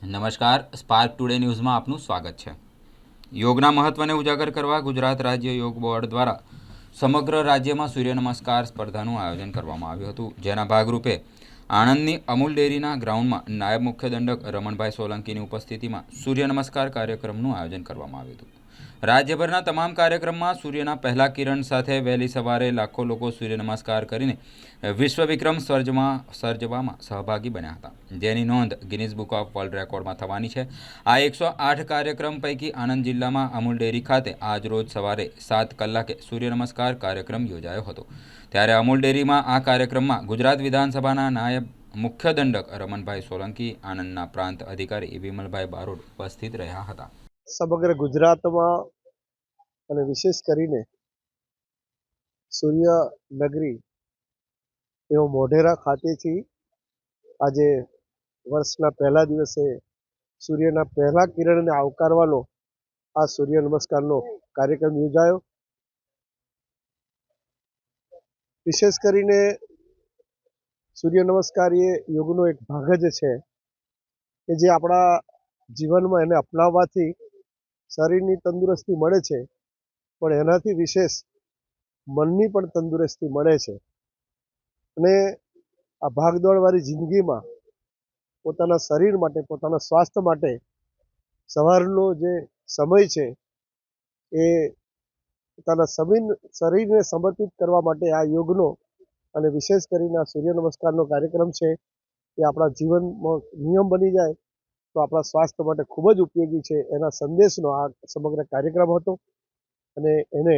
નમસ્કાર, spark today ન્યૂઝમાં આપનું સ્વાગત છે। યોગના મહત્વને ઉજાગર કરવા ગુજરાત રાજ્ય યોગ બોર્ડ દ્વારા સમગ્ર રાજ્યમાં સૂર્ય નમસ્કાર સ્પર્ધાનું આયોજન કરવામાં આવ્યું હતું, જેના ભાગરૂપે આણંદની અમૂલ ડેરીના ગ્રાઉન્ડમાં નાયબ મુખ્ય દંડક રમણભાઈ સોલંકીની ઉપસ્થિતિમાં સૂર્ય નમસ્કાર કાર્યક્રમનું આયોજન કરવામાં આવ્યું હતું। રાજ્યભરના તમામ કાર્યક્રમમાં સૂર્યના પહેલા કિરણ સાથે વહેલી સવારે લાખો લોકો સૂર્ય નમસ્કાર કરીને વિશ્વ વિક્રમ સર્જવામાં સહભાગી બન્યા હતા, જેની નોંધ ગિનીઝ બુક ઓફ વર્લ્ડ રેકોર્ડમાં થવાની છે। આ 108 કાર્યક્રમ પૈકી આણંદ જિલ્લામાં અમૂલ ડેરી ખાતે આજરોજ સવારે 7 કલાકે સૂર્ય નમસ્કાર કાર્યક્રમ યોજાયો હતો। ત્યારે અમૂલ ડેરીમાં આ કાર્યક્રમમાં ગુજરાત વિધાનસભાના નાયબ મુખ્ય દંડક રમણભાઈ સોલંકી, આણંદના પ્રાંત અધિકારી વિમલભાઈ બારોટ ઉપસ્થિત રહ્યા હતા। સમગ્ર ગુજરાતમાં અને વિશેષ કરીને સૂર્ય નગરી એવો મોઢેરા ખાતેથી આજે વર્ષના પહેલા દિવસે સૂર્યના પહેલા કિરણને આવકારવાનો આ સૂર્ય નમસ્કારનો કાર્યક્રમ યોજાયો। વિશેષ કરીને સૂર્ય નમસ્કાર એ યોગનો એક ભાગ જ છે કે જે આપણા જીવનમાં એને અપનાવવાથી શરીરની તંદુરસ્તી મળે છે, પણ એનાથી વિશેષ મનની પણ તંદુરસ્તી મળે છે। અને આ ભાગદોડવાળી જિંદગીમાં પોતાના શરીર માટે, પોતાના સ્વાસ્થ્ય માટે સવારનો જે સમય છે એ પોતાના શરીરને સમર્પિત કરવા માટે આ યોગનો અને વિશેષ કરીને આ સૂર્ય નમસ્કારનો કાર્યક્રમ છે એ આપણા જીવનમાં નિયમ બની જાય તો આપણા સ્વાસ્થ્ય માટે ખૂબ જ ઉપયોગી છે, એના સંદેશનો આ સમગ્ર કાર્યક્રમ હતો। અને એને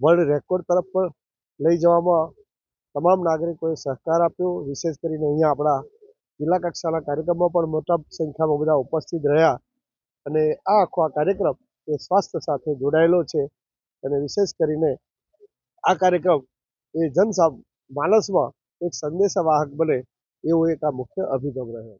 વર્લ્ડ રેકોર્ડ તરફ પણ લઈ જવામાં તમામ નાગરિકોએ સહકાર આપ્યો। વિશેષ કરીને અહીંયા આપણા જિલ્લા કક્ષાના કાર્યક્રમમાં પણ મોટા સંખ્યામાં બધા ઉપસ્થિત રહ્યા અને આ આખો કાર્યક્રમ એ સ્વાસ્થ્ય સાથે જોડાયેલો છે। અને વિશેષ કરીને આ કાર્યક્રમ એ માનસમાં એક સંદેશાવાહક બને એવો એક આ મુખ્ય અભિગમ રહ્યો।